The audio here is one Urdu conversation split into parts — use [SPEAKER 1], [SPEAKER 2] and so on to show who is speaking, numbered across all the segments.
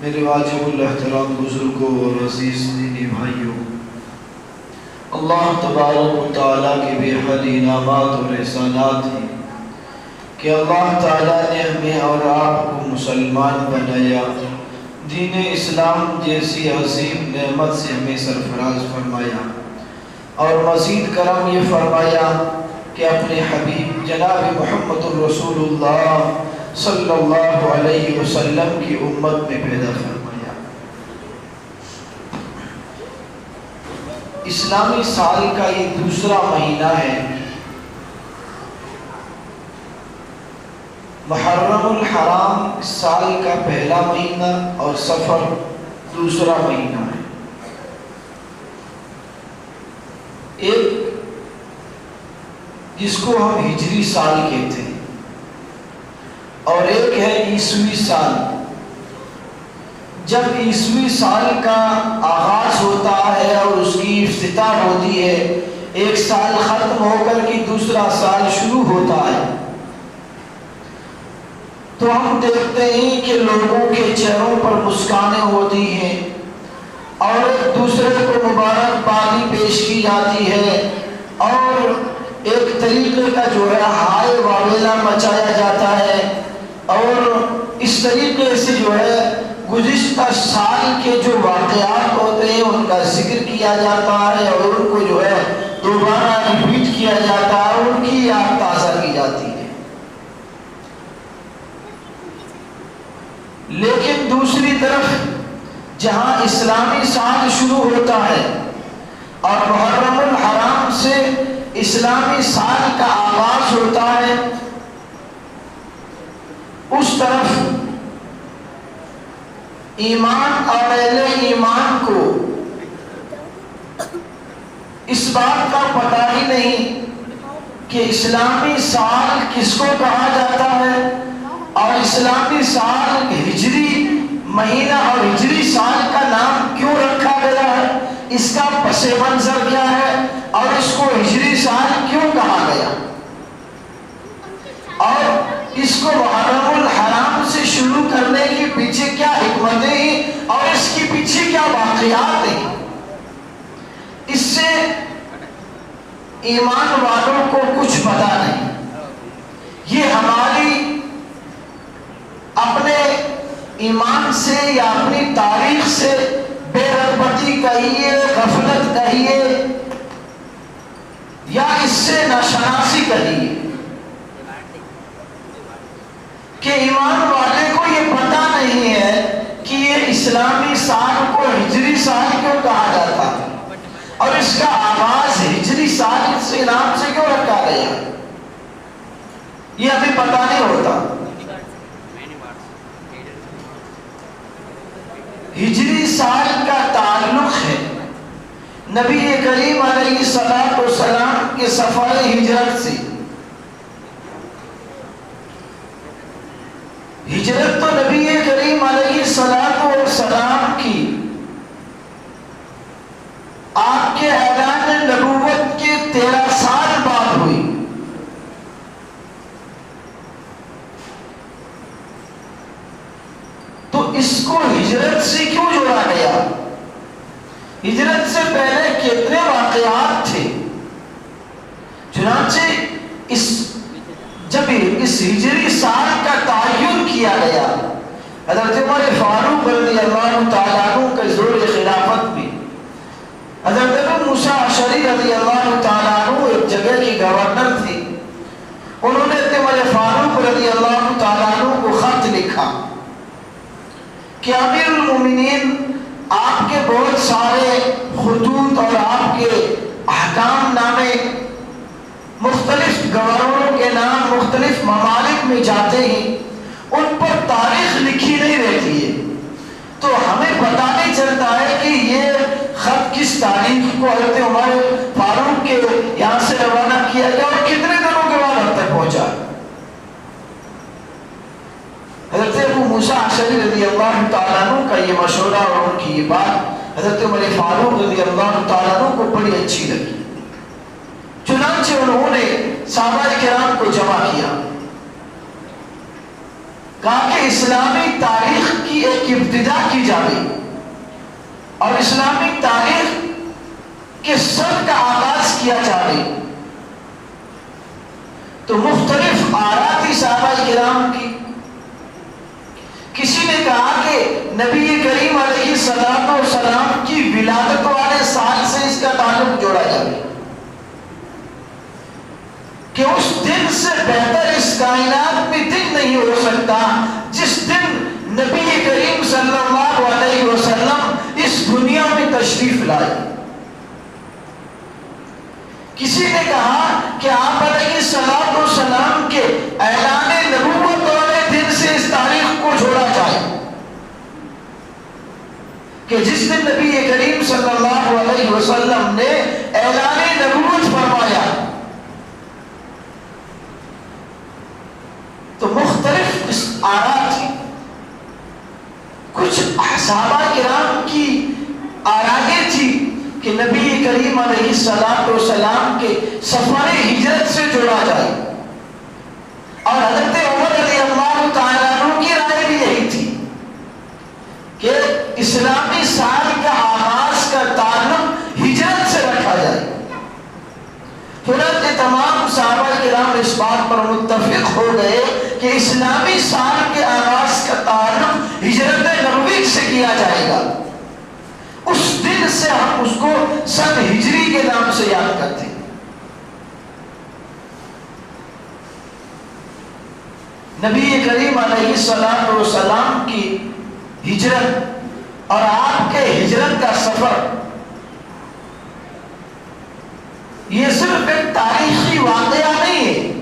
[SPEAKER 1] میرے واجب الاحترام بزرگوں اور عزیز دینی بھائیوں، اللہ تبارک و تعالیٰ کے بے حد انعامات اور احسانات ہیں کہ اللہ تعالیٰ نے ہمیں اور آپ کو مسلمان بنایا، دین اسلام جیسی عظیم نعمت سے ہمیں سرفراز فرمایا، اور مزید کرم یہ فرمایا کہ اپنے حبیب جناب محمد الرسول اللہ صلی اللہ علیہ وسلم کی امت میں پیدا فرمایا۔ اسلامی سال کا یہ دوسرا مہینہ ہے، محرم الحرام سال کا پہلا مہینہ اور صفر دوسرا مہینہ ہے۔ ایک جس کو ہم ہجری سال کہتے ہیں اور ایک ہے عیسوی سال۔ جب عیسوی سال کا آغاز ہوتا ہے اور اس کی افتتاح ہوتی ہے، ایک سال ختم ہو کر کے دوسرا سال شروع ہوتا ہے، تو ہم دیکھتے ہیں کہ لوگوں کے چہروں پر مسکانیں ہوتی ہیں اور ایک دوسرے کو مبارکبادی پیش کی جاتی ہے اور ایک طریقے کا جو ہے ہائے واویلا مچایا جاتا ہے، اور اس طریقے سے جو ہے گزشتہ سال کے جو واقعات ہوتے ہیں ان کا ذکر کیا جاتا ہے اور ان کو جو ہے دوبارہ ریپیٹ کیا جاتا ہے، ان کی یاد تازہ کی جاتی ہے۔ لیکن دوسری طرف جہاں اسلامی سال شروع ہوتا ہے اور محرم الحرام سے اسلامی سال کا آغاز ہوتا ہے، اس طرف ایمان اور اہل ایمان کو اس بات کا پتہ ہی نہیں کہ اسلامی سال کس کو کہا جاتا ہے اور اسلامی سال ہجری مہینہ اور ہجری سال کا نام کیوں رکھا گیا ہے، اس کا پس منظر کیا ہے اور اس کو ہجری سال کیوں کہا گیا، اور اس کو محرم الحرام سے شروع کرنے کے پیچھے کیا حکمتیں ہیں اور اس کے پیچھے کیا واقعات ہیں، اس سے ایمان والوں کو کچھ پتہ نہیں۔ یہ ہماری اپنے ایمان سے یا اپنی تاریخ سے بے رغبتی کہیے، غفلت کہیے یا اس سے ناشناسی کہیے کہ ایمان والے کو یہ پتہ نہیں ہے کہ یہ اسلامی سال کو ہجری سال کیوں کہا جاتا ہے اور اس کا آغاز ہجری سال کے نام سے کیوں رکھا گیا، یہ ابھی پتہ نہیں ہوتا۔ ہجری سال کا تعلق ہے نبی کریم علیہ السلام کے سفر ہجرت سے۔ ہجرت تو نبی کریم علیہ السلام کی آپ کے اعلان نبوت کے 13 سال بعد ہوئی، تو اس کو ہجرت سے کیوں جوڑا گیا؟ ہجرت سے پہلے کتنے واقعات تھے، چنانچہ جب اس ہجری سال کا تعین کیا گیا، حضرت عمر فاروق رضی اللہ تعالیٰ عنہ کے زور خلافت میں حضرت ابو موسیٰ اشعری رضی اللہ تعالیٰ عنہ ایک جگہ کی گورنر تھے، انہوں نے عمر فاروق رضی اللہ تعالیٰ عنہ کو خط لکھا کہ امیر المومنین، آپ کے بہت سارے خطوط اور آپ کے احکام نامے مختلف گورنروں کے نام مختلف ممالک میں جاتے ہیں، ان پر تاریخ لکھی نہیں رہتی ہے، تو ہمیں پتہ نہیں چلتا ہے کہ یہ خط کس تاریخ کو حضرت عمر فاروق کے یہاں سے روانہ کیا گیا اور کتنے دنوں کے بعد ہم تک پہنچا۔ حضرت ابو موسیٰ اشعری رضی اللہ تعالیٰ عنہ کا یہ مشورہ اور ان کی یہ بات حضرت عمر فاروق رضی اللہ تعالیٰ عنہ کو بڑی اچھی لگی، چنانچہ انہوں نے صحابہ کرام کو جمع کیا کہا کہ اسلامی تاریخ کی ایک ابتدا کی جائے اور اسلامی تاریخ کے سب کا آغاز کیا جائے، تو مختلف آراء تھی صحابہ کرام کی۔ کسی نے کہا کہ نبی کریم علیہ السلام کی ولادت والے سال سے اس کا تعلق جوڑا جائے کہ اس دن سے بہتر اس کائنات میں دن نہیں ہو سکتا جس دن نبی کریم صلی اللہ علیہ وسلم اس دنیا میں تشریف لائے۔ کسی نے کہا کہ آپ علیہ السلام کے اعلان نبوت والے دن سے اس تاریخ کو جوڑا جائے کہ جس دن نبی کریم صلی اللہ علیہ وسلم نے اعلان نبوت فرمایا۔ تو مختلف آراء تھی، کچھ صحابہ کرام کی آرائیں تھی کہ نبی کریم علیہ السلام کے سفر ہجرت سے جوڑا جائے، اور حضرت عمر رضی اللہ تعالیٰ عنہ کی رائے بھی یہی تھی کہ اسلامی سال کا آغاز کا تعلق ہجرت سے رکھا جائے۔ چنانچہ تمام صحابہ کرام اس بات پر متفق ہو گئے کہ اسلامی سال کے آغاز کا تعلق ہجرت نبوی سے کیا جائے گا۔ اس دن سے ہم اس کو سن ہجری کے نام سے یاد کرتے ہیں۔ نبی کریم علیہ السلام کی ہجرت اور آپ کے ہجرت کا سفر یہ صرف ایک تاریخی واقعہ نہیں ہے،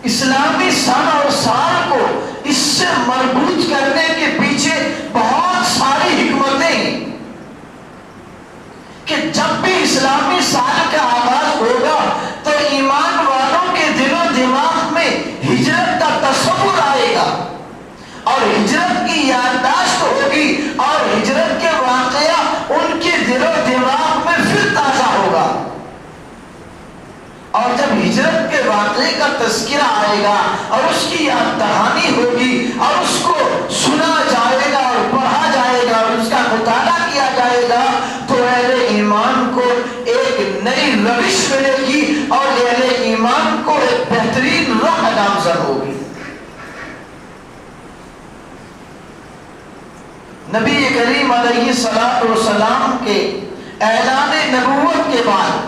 [SPEAKER 1] اسلامی سن اور سال کو اس سے مربوط کرنے کے پیچھے بہت ساری حکمتیں ہیں کہ جب بھی اسلامی سال کا آغاز ہوگا تو ایمان والوں کے دل و دماغ میں ہجرت کا تصور آئے گا اور ہجرت کی یادداشت ہوگی اور ہجرت کے واقعہ ان کے دل و دماغ میں پھر تازہ ہوگا، اور جب ہجرت کے واقعے کا تذکرہ آئے گا اور اس کی یاد دہانی ہوگی اور اس کو سنا جائے گا اور پڑھا جائے گا اور اس کا مطالعہ کیا جائے گا تو اہل ایمان کو ایک نئی روش ملے گی اور اہل ایمان کو ایک بہترین راہ نامزد ہوگی۔ نبی کریم علیہ السلام کے اعلان نبوت کے بعد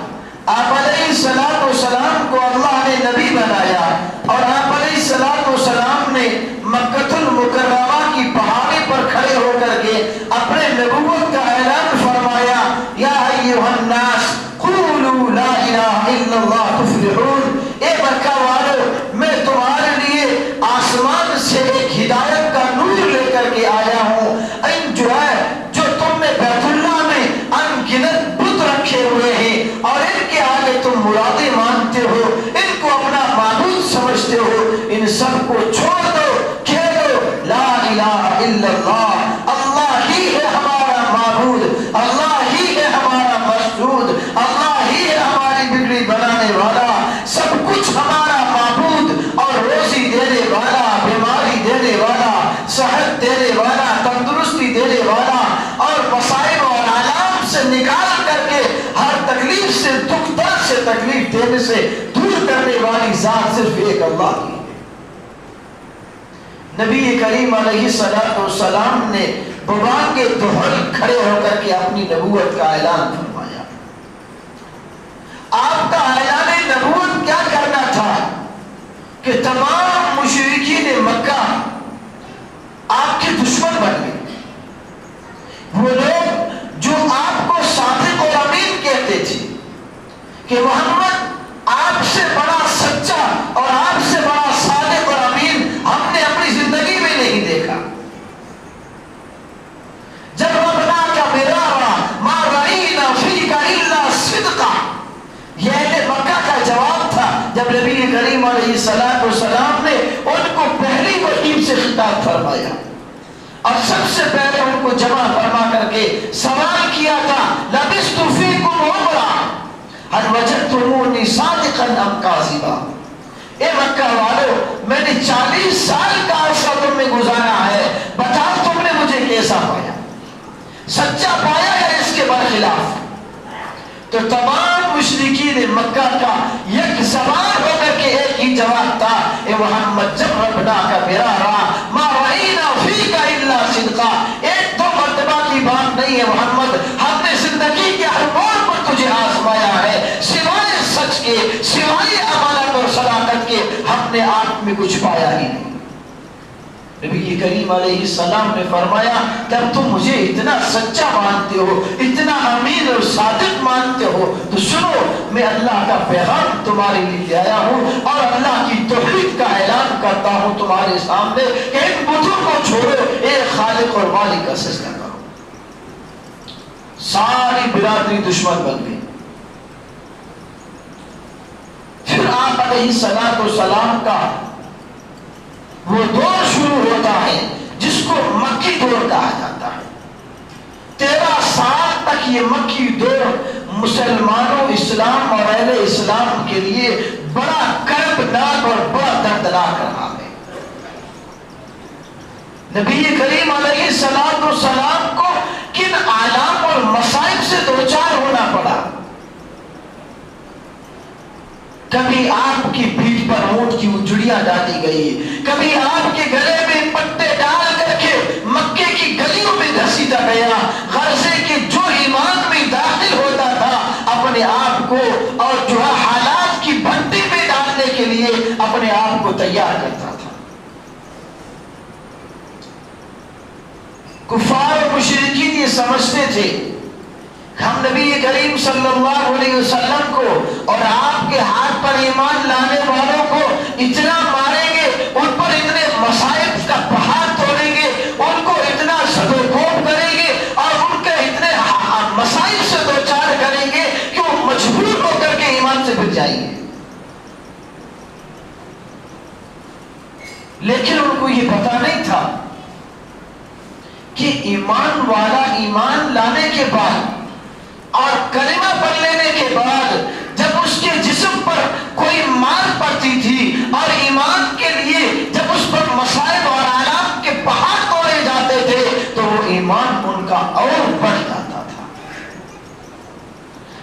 [SPEAKER 1] آپ علیہ السلام کو اللہ نے نبی بنایا اور آپ علیہ السلام نے مکہ المکرمہ کی پہاڑی پر کھڑے ہو کر کے اپنے نبوت کا اعلان فرمایا، یا ایھا الناس قولوا لا الہ الا اللہ تفلحون۔ اے مکہ والو، میں تمہارے لیے آسمان سے ایک ہدایت کا نور لے کر کے آیا ہوں۔ جو تم نے بیت اللہ میں ان گنت بت رکھے ہوئے ہیں اور ان کے آگے تم مرادیں مانتے ہو، ان کو اپنا معبود سمجھتے ہو، ان سب کو چھوڑ دو، کہہ دو لا الہ الا اللہ، اللہ ہی ہے ہمارا معبود، اللہ ہی ہے ہمارا مسجود، اللہ ہی ہے ہماری بگڑی بنانے والا، سب کچھ ہمارا معبود اور روزی دینے والا، بیماری دینے والا، صحت دینے والا، تندرستی دینے والا اور مصائب اور آلام سے نکال کر کے ہر تکلیف سے، دکھ درد سے، تکلیف دینے سے دور کرنے والی ذات صرف ایک اللہ کی ہے۔ نبی کریم علیہ السلام نے ببانگ دہل کھڑے ہو کر کے اپنی نبوت کا اعلان فرمایا۔ آپ کا اعلان نبوت کیا کرنا تھا کہ تمام مشرکین مکہ آپ کے دشمن بن گئے، وہ لوگ جو آپ کو صادق اور امین کہتے تھے کہ محمد آپ سے بڑا سچا اور آپ سے بڑا صادق اور امین ہم نے اپنی زندگی میں نہیں دیکھا۔ جب ربنا کا مرارا ما رأینا فیک الا صدقا، یہ اہل مکہ کا جواب تھا جب نبی کریم علیہ السلام نے ان کو پہلی وحی سے خطاب فرمایا اور سب سے پہلے ان کو جمع فرما کر کے سوال کیا تھا، لبثت فیکم عمرا هل وجدتمونی صادقا ام کاذبا۔ اے مکہ والو، میں نے 40 سال کا عرصہ تم میں گزارا ہے، بتاؤ تم نے مجھے کیسا پایا، سچا پایا یا اس کے برخلاف؟ تو تمام مشرکین مکہ کا یک زبان ہو کر کے ایک ہی جواب تھا، اے محمد جب ربنا کا میرا رہا ما رأینا فیک الا صدقا، ایک دو مرتبہ کی بات نہیں ہے محمد، ہم نے زندگی کے ہر موڑ پر تجھے آزمایا ہے، سوائے سچ کے، سوائے امانت اور صداقت کے ہم نے آپ میں کچھ پایا ہی نہیں۔ نبی کریم علیہ السلام نے فرمایا جب تم مجھے اتنا سچا مانتے ہو، اتنا امین اور صادق مانتے ہو، تو سنو میں اللہ کا پیغام تمہارے لیے لے آیا ہوں اور اللہ کی توحید کا اعلان کرتا ہوں تمہارے سامنے کہ ان بتوں کو چھوڑو، ایک خالق اور مالک کا سجدہ کرو۔ ساری برادری دشمن بن گئی۔ پھر آپ علیہ السلام کا وہ دور شروع ہوتا ہے جس کو مکی دور کہا جاتا ہے۔ 13 سال تک یہ مکی دور مسلمانوں، اسلام اور اہل اسلام کے لیے بڑا کربناک اور بڑا دردناک رہا ہے۔ نبی کریم علیہ السلام کو کن آلام اور مصائب سے دوچار ہونا پڑا۔ کبھی آپ کی پیٹھ پر اونٹ کی اجڑیاں ڈالی گئی، کبھی آپ کے گلے میں پٹے ڈال کر کے مکے کی گلیوں میں گھسیٹا گیا، غرضے کہ جو ایمان میں داخل ہوتا تھا اپنے آپ کو اور جو حالات کی بھٹی میں ڈالنے کے لیے اپنے آپ کو تیار کرتا تھا۔ کفار و مشرکین یہ سمجھتے تھے ہم نبی کریم صلی اللہ علیہ وسلم کو اور آپ کے ہاتھ پر ایمان لانے والوں کو اتنا ماریں گے، ان پر اتنے مصائب کا پہاڑ توڑیں گے، ان کو اتنا سدوکوب کریں گے اور ان کے اتنے مسائل سے دوچار کریں گے کہ وہ مجبور ہو کر کے ایمان سے پھر جائیں گے۔ لیکن ان کو یہ پتا نہیں تھا کہ ایمان والا ایمان لانے کے بعد اور کلمہ پڑھ لینے کے بعد جب اس کے جسم پر کوئی مار پڑتی تھی اور ایمان کے لیے جب اس پر مصائب اور آلام کے پہاڑ توڑے جاتے تھے تو وہ ایمان ان کا اور بڑھ جاتا تھا۔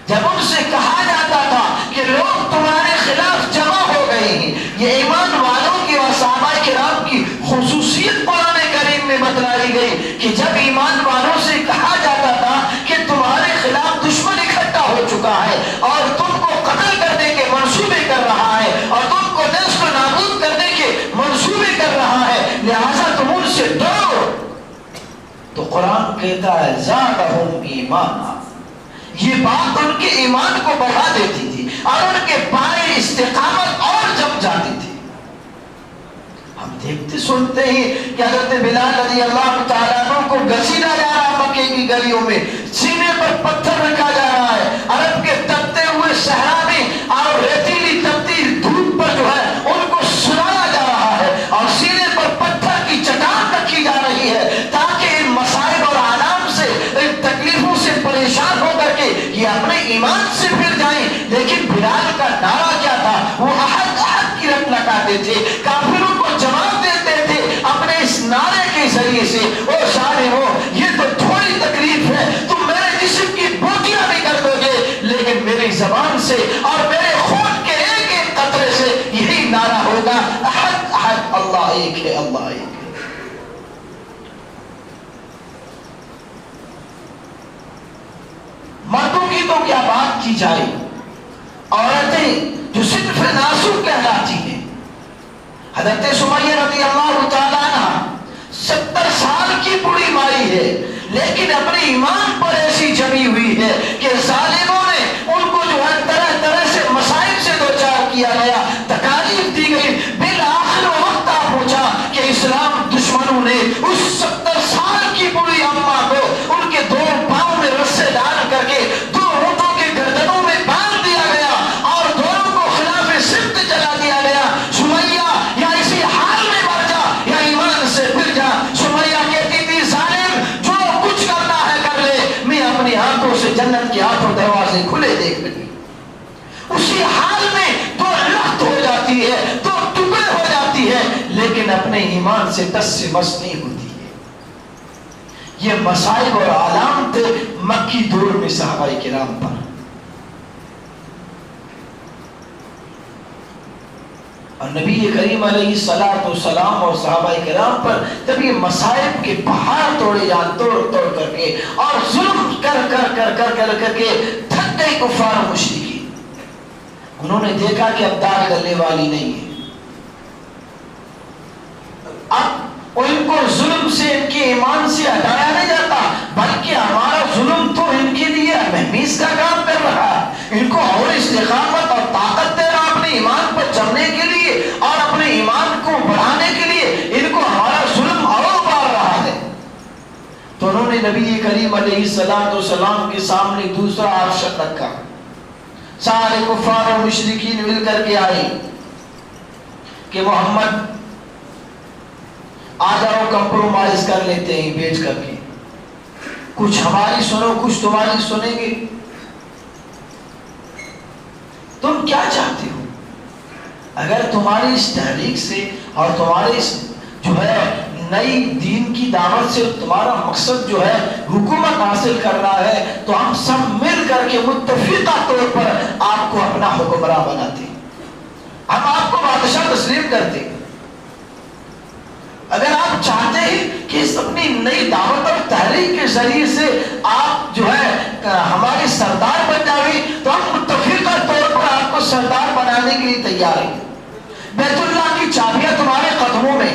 [SPEAKER 1] جب ان سے کہا جاتا تھا کہ لوگ تمہارے خلاف جمع ہو گئے ہیں، یہ ایمان والوں کی اور صحابہ کرام کی خصوصیت قرآن کریم میں بتلائی گئی کہ جب ایمان والوں سے کہا جاتا تھا کہ تمہارے خلاف دشمن اکٹھا ہو چکا ہے اور تم کو قتل کرنے کے منصوبے کر رہا ہے اور تم کو نیست و نابود کرنے کے منصوبے کر رہا ہے، لہذا تم ان سے ڈرو، تو قرآن کہتا ہے زادہم ایمانا، یہ بات ان کے ایمان کو بڑھا دیتی تھی اور ان کے پائے استقامت اور جم جاتی تھی۔ ہم دیکھتے سنتے ہیں کہ حضرت بلال رضی اللہ تعالیٰ عنہ کو گھسیٹا جا رہا ہے مکے کی گلیوں میں، سینے پر پتھر رکھا جا رہا ہے، عرب کے تپتے ہوئے صحرا میں اور ریتیلی تپتی دھوپ پر جو ہے ان کو سلایا جا رہا ہے اور سینے پر پتھر کی چٹان رکھی جا رہی ہے تاکہ ان مصائب اور آلام سے، ان تکلیفوں سے پریشان ہو کر کے یہ اپنے ایمان سے پھر جائیں۔ لیکن بلال کا نعرہ کیا تھا؟ وہ احد احد کی رٹ لگاتے تھے، کافروں کو جواب دیتے تھے اپنے اس نعرے کے ذریعے سے، او ظالمو یہ تو تھوڑی تکلیف ہے، تم میرے جسم کی بوٹیاں بھی کر دو گے لیکن میری زبان سے اور میرے خون کے ایک ایک قطرے سے یہی نعرہ ہوگا احد احد، اللہ ایک ہے، اللہ ایک ہے۔ مردوں کی تو کیا بات کی جائے، عورتیں جو صرف ناسو کہلاتی ہیں، حضرت سمیہ رضی اللہ تعالیٰ عنہ 70 سال کی بوڑھی ماری ہے لیکن اپنے ایمان پر ایسی جمی ہوئی ہے کہ ظالموں نے ان کو جو ہے طرح طرح سے مسائل سے دوچار کیا گیا، تکالیف دی گئی، بالآخر وقت آ پہنچا کہ اسلام دشمنوں نے اس 70 سال کی بوڑھی اماں کو ان کے 2 پاؤں میں رسے ڈال کر کے 2 اونٹوں کے گردنوں میں باندھ دیا گیا اور دونوں کو خلاف سمت چلا دیا گیا۔ سمیہ یا اسی حال میں مر جا یا ایمان سے پھر جا۔ سمیہ کہتی تھی ظالم جو کچھ کرنا ہے کر لے، میں اپنی آنکھوں سے جنت کے آٹھوں دروازے کھلے دیکھ لیں۔ اسی حال میں 2 لخت ہو جاتی ہے، 2 ٹکڑے ہو جاتی ہے اپنے ایمان سے ٹس سے مس نہیں ہوتی ہے۔ یہ مصائب اور علامت مکی دور میں صحابہ کرام پر، اور نبی کریم علیہ السلام اور صحابہ کرام پر جب یہ مصائب کے پہاڑ توڑ کر کے اور ظلم کر کے تھک گئے کفار و مشرکین، انہوں نے دیکھا کہ اب داغ ڈلنے والی نہیں ہے، اب ان کو ظلم سے ان کے ایمان سے ہٹایا نہیں جاتا، بلکہ ہمارا ظلم تو ان کے لیے محمیز کا کام کر رہا ہے، ان کو اور استقامت اور طاقت دے رہا اپنے ایمان پر چڑھنے کے لیے اور اپنے ایمان کو بڑھانے کے لیے، ان کو ہمارا ظلم اور بڑھ رہا ہے۔ تو انہوں نے نبی کریم علیہ السلام کے سامنے دوسرا آپشن رکھا، سارے کفار و مشرکین مل کر کے آئے کہ محمد آ جاؤ کمپرومائز کر لیتے ہیں بیچ کر کے، کچھ ہماری سنو کچھ تمہاری سنیں گے، تم کیا چاہتے ہو؟ اگر تمہاری اس تحریک سے اور تمہارے اس جو ہے نئی دین کی دعوت سے تمہارا مقصد جو ہے حکومت حاصل کرنا ہے، تو ہم سب مل کر کے متفقہ طور پر آپ کو اپنا حکمراں بناتے، ہم آپ کو بادشاہ تسلیم کرتے۔ اگر آپ چاہتے ہیں کہ اس اپنی نئی دعوت اور تحریک کے ذریعے سے آپ جو ہے ہمارے سردار بن جائیں، تو ہم متفقہ طور پر آپ کو سردار بنانے کے لیے تیار ہیں، بیت اللہ کی چابیاں تمہارے قدموں میں،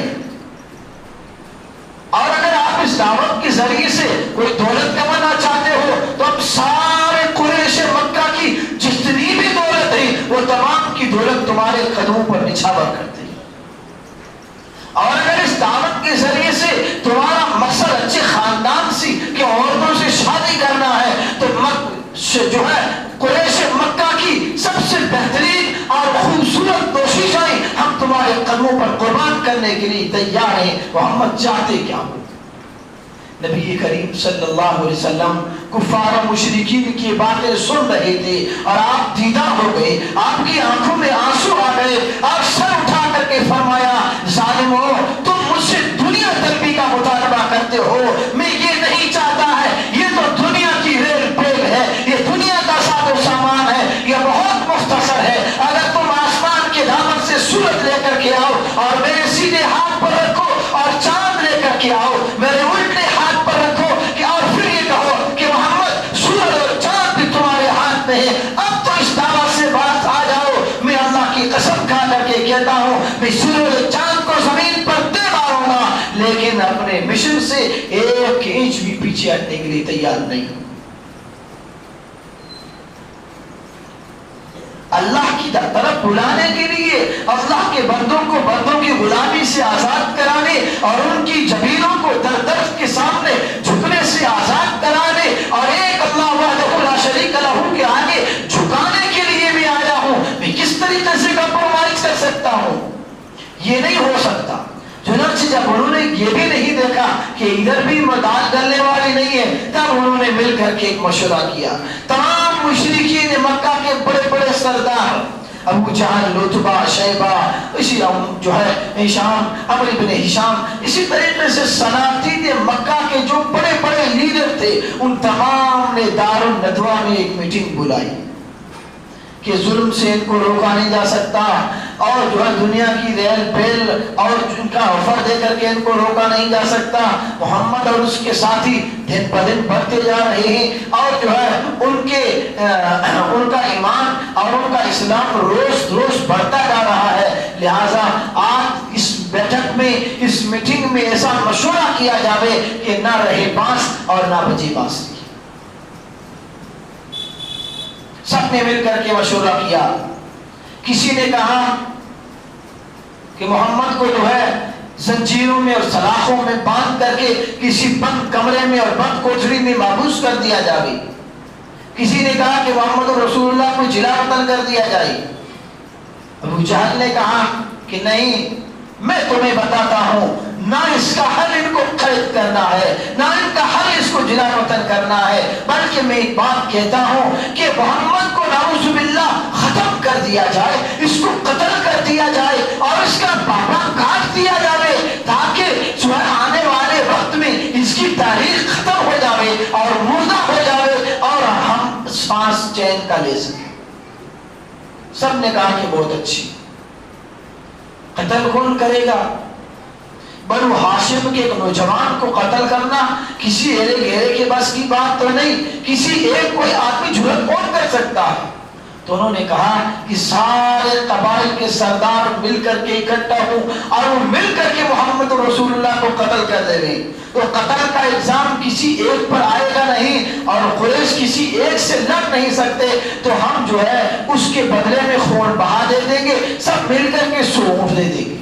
[SPEAKER 1] اور اگر آپ اس دعوت کے ذریعے سے کوئی دولت کمانا چاہتے ہو تو ہم سارے قریش مکہ کی جتنی بھی دولت ہے وہ تمام کی دولت تمہارے قدموں پر نچھاور کرتے ہیں، اور اگر اس دعوت کے ذریعے سے تمہارا مقصد اچھے خاندان سے کہ عورتوں سے شادی کرنا ہے، تو جو ہے قریش مکہ کی سب سے بہترین اور خوبصورت کوششیں ہم تمہارے قدموں پر قربان کرنے کے لیے تیار ہیں۔ محمد چاہتے کیا ہو؟ نبی کریم صلی اللہ علیہ وسلم کفار و مشرکین کی باتیں سن رہے تھے اور آپ دیدہ ہو گئے، آپ کی آنکھوں میں آنسو آ گئے، آپ سر اٹھا کر کے فرمایا، ظالمو تم مجھ سے دنیا طلبی کا مطالبہ کرتے ہو، میں یہ نہیں چاہتا ہے، یہ تو دنیا کی ریل پیل ہے، یہ دنیا کا ساز و سامان ہے، یہ بہت مختصر ہے، اگر تم آسمان کے دامن سے سورج لے کر کے آؤ اور میرے سیدھے ہاتھ پر رکھو اور چاند لے کر کے آؤ میرے الٹے ہاتھ پر رکھو کہ اور پھر یہ کہو کہ محمد سورج اور چاند بھی تمہارے ہاتھ میں ہے، اب تو اس دعوت سے باز آ جاؤ، میں اللہ کی قسم کھا کر کے کہتا ہوں میں سورج اور چاند کو زمین پر دے ماروں گا، لیکن اپنے مشن سے ایک انچ بھی پیچھے ہٹنے کے لیے تیار نہیں ہوں۔ اللہ کی طرف بلانے کے لیے، اللہ کے بندوں کو بندوں کی غلامی سے آزاد کرانے اور ان کی جبینوں کو درد کے سامنے جھکنے سے آزاد کرانے اور ایک اللہ وحدہ لا شریک لہ کے آگے جھکانے کے لیے بھی آیا ہوں، میں کس طریقے سے کمپرومائز کر سکتا ہوں؟ یہ نہیں ہو سکتا۔ چنانچہ جب انہوں نے یہ بھی نہیں دیکھا کہ ادھر بھی داغ ڈلنے والی نہیں ہے، تب انہوں نے مل کر کے ایک مشورہ کیا، تمام مشرکین مکہ کے بڑے بڑے سردار ابو جہل، عتبہ، شیبہ، اسی جو ہے ہشام، عمرو بن ہشام، اسی طریقے سے صنادید مکہ کے جو بڑے بڑے لیڈر تھے، ان تمام نے دار الندوہ میں ایک میٹنگ بلائی کہ ظلم سے ان کو روکا نہیں جا سکتا، اور جو ہے دنیا کی ریل پیل اور ان کا آفر دے کر کے ان کو روکا نہیں جا سکتا، محمد اور اس کے ساتھی دن بدن بڑھتے جا رہے ہیں، اور جو ہے ان کا ایمان اور ان کا اسلام روز روز بڑھتا جا رہا ہے، لہٰذا آج اس بیٹھک میں، اس میٹنگ میں ایسا مشورہ کیا جاوے کہ نہ رہے بانس اور نہ بجے بانسری۔ سب نے مل کر کے مشورہ کیا، کسی نے کہا کہ محمد کو جو ہے زنجیروں میں اور سلاخوں میں باندھ کر کے کسی بند کمرے میں اور بند کوٹری میں محبوس کر دیا جائے، کسی نے کہا کہ محمد رسول اللہ کو جلا وطن کر دیا جائے۔ ابو جہل نے کہا کہ نہیں، میں تمہیں بتاتا ہوں، نہ اس کا حل ان کو قید کرنا ہے، نہ ان کا حل اس کو جلا وطن کرنا ہے، بلکہ میں ایک بات کہتا ہوں کہ محمد کو نعوذ باللہ ختم کر دیا جائے، اس کو قتل کر دیا جائے اور اس کا بابا کاٹ دیا جائے، جو ہے آنے والے وقت میں اس کی تاریخ ختم ہو جاوے اور مردہ ہو جاوے اور ہم سانس چین کا لے سکیں. سب نے کہا کہ بہت اچھی. قتل کون کرے گا؟ بنو ہاشم کے ایک نوجوان کو قتل کرنا کسی ایرے گہرے کے بس کی بات تو نہیں. کسی ایک کوئی آدمی جرأت کون کر سکتا ہے؟ تو انہوں نے کہا کہ سارے قبائل کے سردار مل کر کے اکٹھا ہوں اور وہ مل کر کے محمد رسول اللہ کو قتل کر دے گے. تو قتل کا الزام کسی ایک پر آئے گا نہیں اور قریش کسی ایک سے لڑ نہیں سکتے. تو ہم جو ہے اس کے بدلے میں خون بہا دے دیں گے, سب مل کر کے سونپ دے دیں گے.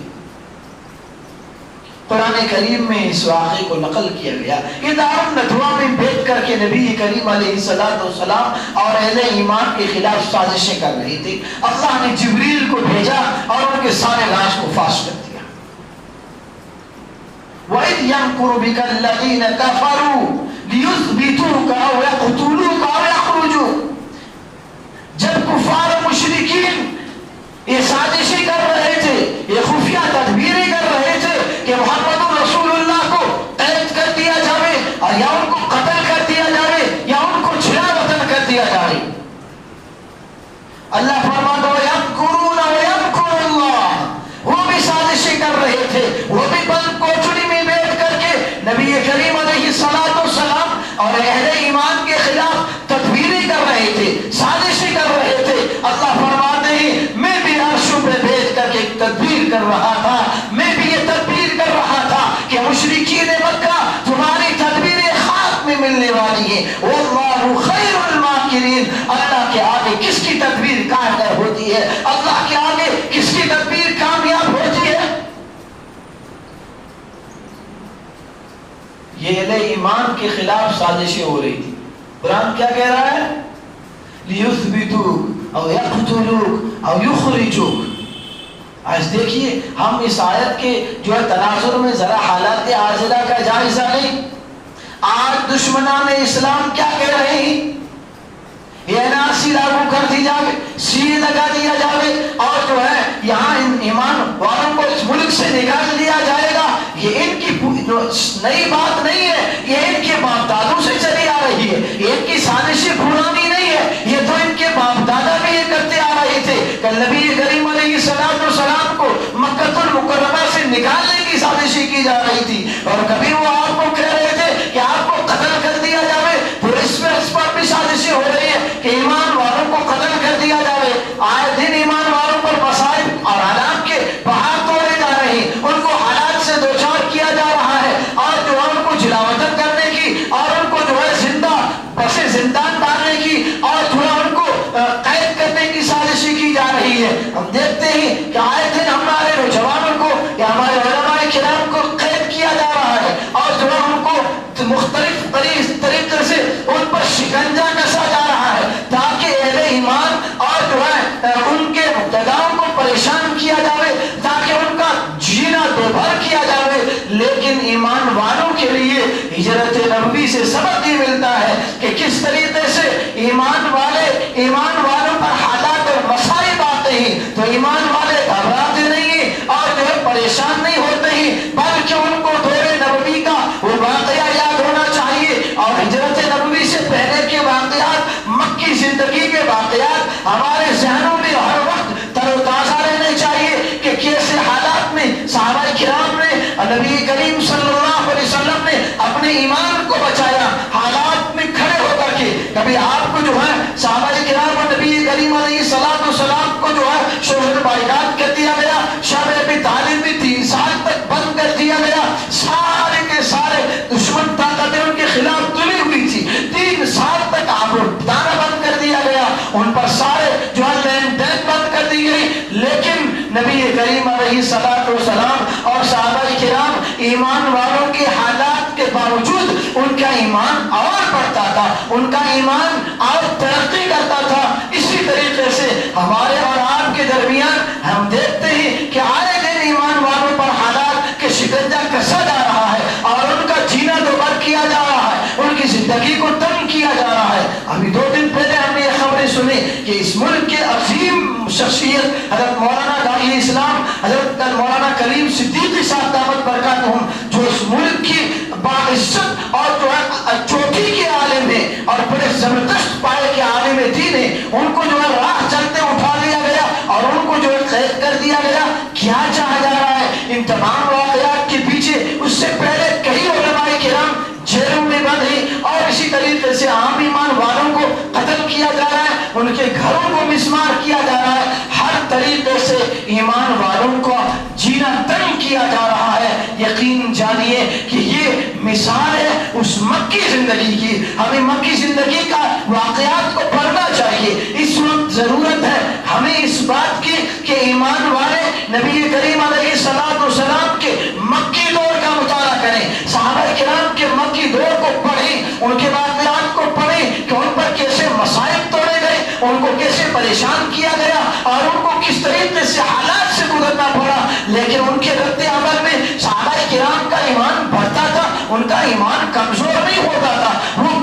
[SPEAKER 1] قرآن کریم میں اس واقعے کو نقل کیا گیا. یہ دار الندوہ میں بیٹھ کر کے نبی کریم علیہ السلام اور اہل ایمان کے خلاف سازشیں کر رہی تھی. اللہ نے جبریل کو بھیجا اور ان کے سارے راز کو فاش کر دیا. وَإِذْ يَمْكُرُ بِكَ الَّذِينَ كَفَرُوا لِيُثْبِتُوكَ أَوْ يَقْتُلُوكَ أَوْ يَخْرُجُوكَ. جب کفار و مشرکین یہ سازشیں کر رہے تھے, یہ خفیہ تدبیریں کر رہے تھے کہ محمد رسول اللہ کو قید کر دیا جائے اور یا ان کو قتل کر دیا جائے یا ان کو چھڑا وطن کر دیا جائے, اللہ فرماتا ہے یمکرون ویمکر اللہ. وہ بھی سازشیں کر رہے تھے, وہ بھی بند کوٹڑی میں بیٹھ کر کے نبی کریم علیہ السلام اور اہل ایمان کے خلاف تدبیریں کر رہے تھے, سازشیں کر رہے تھے. اللہ فرماتے ہیں میں بھی عرشوں پہ بیٹھ کر کے ایک تدبیر کر رہا تھا, میں بھی یہ تدبیر کر رہا تھا کہ مشرکین مکہ تمہاری تدبیریں خاک میں ملنے والی ہیں. واللہ خیر الماکرین. اللہ کے آگے کس کی تدبیر کارگر ہوتی ہے؟ اللہ کے آگے کس کی تدبیر کامیاب ہوتی ہے؟ یہ اہل ایمان کے خلاف سازشیں ہو رہی تھی. قرآن کیا کہہ رہا ہے؟ لِيُثْبِتُوكَ أَوْ يَقْتُلُوكَ أَوْ يُخْرِجُوكَ. آج دیکھیے ہم اس آیت کے جو ہے تناظر میں ذرا حالات عاجلہ کا جائزہ نہیں. آج دشمنان اسلام کیا کہہ رہے ہیں؟ یہ NRC لاگو کر دی جائے, CA لگا دیا جائے اور جو ہے یہاں ایمان والوں کو اس ملک سے نکال دیا جائے گا. یہ ان کی نئی بات نہیں ہے, یہ ان کے باپ دادوں سے چلی آ رہی ہے. یہ ان کی سازشیں پرانی نہیں ہے, یہ تو ان کے باپ دادا بھی یہ کرتے آ رہے تھے. کہ نبی کریم علیہ السلام کو مکہ المکرمہ سے نکالنے کی سازشیں کی جا رہی تھی اور کبھی وہ آپ کو کہہ رہے تھے کہ آپ کو قتل کر دیا جائے. پھر اس پر بھی سازشیں ہو رہی ہیں کہ ایمان والوں کو قتل کر دیا جائے. آئے دن ایمان والوں پر مسائب اور حالات کے پہاڑ توڑے جا رہے ہیں, ان کو حالات سے دوچار کیا جا رہا ہے اور جو ہے ان کو جلاوطن کرنے کی اور ان کو جو ہے زندہ بسے زندان ڈالنے کی اور جو ہے ان کو قید کرنے کی سازشیں کی جا رہی ہے. ہم دیکھتے ہیں کہ آئے دن ہمارے نوجوانوں کو یا ہمارے علماء کرام کو قید کیا جا رہا ہے اور جو ہے ان کو مختلف طریقے سے ان پر شکنجہ کسا جا رہا ہے تاکہ اہل ایمان اور جو ہے ان کے مقتداؤں کو پریشان کیا جائے, تاکہ ان کا جینا دوبھر کیا جائے. لیکن ایمان والوں کے لیے ہجرت نبوی سے سبق یہ ملتا ہے کہ کس طریقے سے ایمان والوں پر حالات اور مصائب آتے ہیں تو ایمان والے گھبراتے نہیں ہیں اور جو ہے پریشان نہیں ہوتے ہیں, بلکہ ان کو دور نبوی کا وہ واقعہ یاد ہونا چاہیے اور ہجرت نبوی سے پہلے کے واقعات, مکی زندگی کے واقعات ہمارے ذہنوں میں ہر وقت تر و تازہ رہنے چاہیے کہ کیسے حالات میں صحابہ کرام نے نبی کریم صلی اللہ علیہ وسلم نے اپنے ایمان کو بچایا. حالات میں کھڑے ہو کر کے کبھی آپ کو جو ہے صحابہ کرام اور نبی کریم علیہ السلام کو جو ہے شوہر بائیکاٹ کر دیا گیا, شب ابی طالب بھی 3 سال تک بند کر دیا گیا. سارے کے سارے دشمن طاقتیں ان کے خلاف تلی ہوئی تھی, 3 سال تک آپ دانا بند کر دیا گیا, ان پر سارے جو ہے لین دین بند کر دی گئی. لیکن نبی کریم علیہ السلام اور صحابہ کرام ایمان والوں کے حالات کے باوجود ان کا ایمان اور بڑھتا تھا, ان کا ایمان اور ترقی کرتا تھا. اسی طریقے سے ہمارے اور آپ کے درمیان ہم دیکھتے ہیں کہ آئے دن ایمان والوں پر حالات کے شکنجہ کسا جا رہا ہے اور ان کا جینا دوبھر کیا جا رہا ہے, ان کی زندگی کو تنگ کیا جا رہا ہے. ابھی 2 دن پہلے ہم نے یہ خبریں سنیں کہ اس ملک کے عظیم شخصیت حضرت مولانا داعی اسلام حضرت مولانا کریم صدیقی صاحب دامت برکاتہم، جو اس ملک کی باعزت اور جو ہے چوٹی کے عالم ہیں اور بڑے زبردست پائے کے عالم دین ہیں، ان کو جو ہے راہ چلتے اٹھا لیا گیا اور ان کو جو ہے قید کر دیا گیا۔ کیا چاہا جا رہا ہے ان تمام واقعات کے پیچھے؟ اس سے پہلے کئی علماء کرام جیلوں میں بند ہیں اور اسی طریقے سے عام ایمان والوں کو قتل کیا جا رہا ہے، ان کے گھروں کو مسمار کیا جا رہا ہے، ہر طریقے سے ایمان والوں کو جینا تنگ کیا جا رہا ہے۔ یقین جانیے کہ یہ مثال ہے اس مکی زندگی کی۔ ہمیں مکی زندگی کا واقعات کو پڑھنا چاہیے۔ اس وقت ضرورت ہے ہمیں اس بات کی کہ ایمان والے نبی کریم علیہ السلام کے مکی دور کا مطالعہ کریں، صحابہ کرام کے مکی دور کو پڑھیں، ان کے واقعات کو پڑھیں کہ ان پر کیسے مصائب توڑے گئے، ان کو کیسے پریشان کیا گیا اور ان کو کس طریقے سے حالات سے گزرنا پڑا، لیکن ان کے رد عمل میں صحابہ کرام کا ایمان بڑھتا تھا، ان کا ایمان کمزور نہیں ہوتا تھا، وہ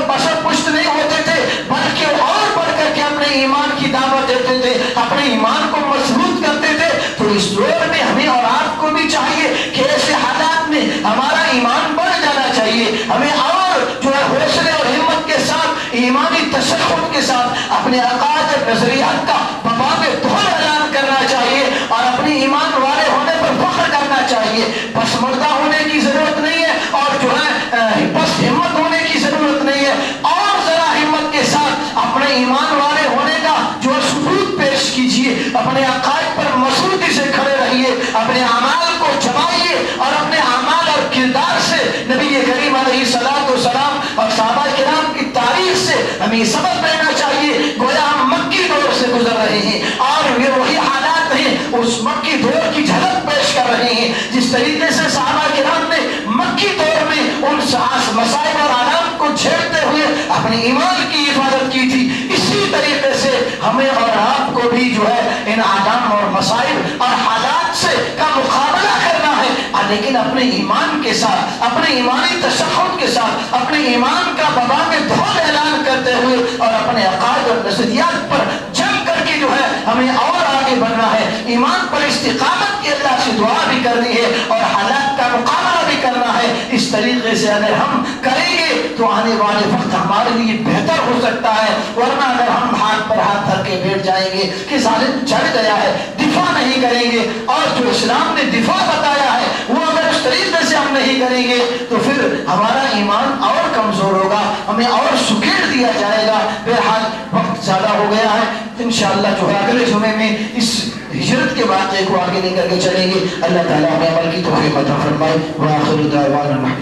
[SPEAKER 1] پسر پشت نہیں ہوتے تھے، بلکہ اور بڑھ کر کے اپنے ایمان کی دعوت دیتے تھے، اپنے ایمان کو مضبوط کرتے تھے۔ تو اس دور میں ہمیں اور آپ کو بھی چاہیے کہ ایسے حالات میں ہمارا ایمان بڑھ جانا چاہیے، ہمیں اور جو ہے حوصلے اور ہمت کے ساتھ ایمانی تشخص کے ساتھ اپنے عقائد اور نظریات کا باب دہل اعلان کرنا چاہیے اور اپنی ایمان والے ہونے پر فخر کرنا چاہیے۔ بس مردہ ہونے کی ضرورت نہیں ہے اور جو ہے بس ہمت ہونے کی ضرورت نہیں ہے، اور ذرا ہمت کے ساتھ اپنے ایمان والے ہونے کا جو ثبوت پیش کیجیے، اپنے عقائد پر مضبوطی سے کھڑے رہیے، اپنے اعمال کو جمائیے اور اپنے اعمال اور کردار سے نبی کریم علیہ السلام اور صحابہ کرام کی تاریخ سے ہمیں سبق لینا چاہیے۔ گویا ہم مکی دور سے گزر رہے ہیں اور یہ وہی حالات ہیں، اس مکی دور کی جھلک پیش کر رہے ہیں جس طریقے سے صحابہ کرام نے مکی دور میں ان مصائب اور آلات کو جھیلتے ہوئے اپنے ایمان کی حفاظت کی تھی، اسی طریقے سے ہمیں اور آپ کو بھی جو ہے ان آلام اور مصائب اور حالات سے کا مقابلہ کرنا ہے، لیکن اپنے ایمان کے ساتھ، اپنے ایمانی تشخص کے ساتھ، اپنے ایمان کا باب دہل اعلان کرتے ہوئے اور اپنے عقائد اور نظریات پر جم کر کے جو ہے ہمیں اور آگے بڑھنا ہے، ایمان پر استقامت کی اللہ سے دعا بھی کرنی ہے اور حالات کا مقابلہ بھی کرنا ہے۔ اس طریقے سے اگر ہم کریں گے تو آنے والے وقت ہمارے لیے بہتر ہو سکتا ہے، ورنہ اگر ہم ہاتھ پر ہاتھ دھر کے بیٹھ جائیں گے کہ ظالم چڑھ گیا ہے، دفاع نہیں کریں گے اور جو اسلام نے دفاع بتایا ہے وہ اگر اس طریقے سے ہم نہیں کریں گے تو پھر ہمارا ایمان اور کمزور ہوگا، ہمیں اور سکیڑ دیا جائے گا۔ بہرحال وقت زیادہ ہو گیا ہے، انشاءاللہ جو ہے اگلے جمعے میں اس ہجرت کے واقعے کو آگے لے کر کے چلیں گے۔ اللہ تعالیٰ ہمیں عمل کی توفیق عطا فرمائے۔ وآخر دعوانا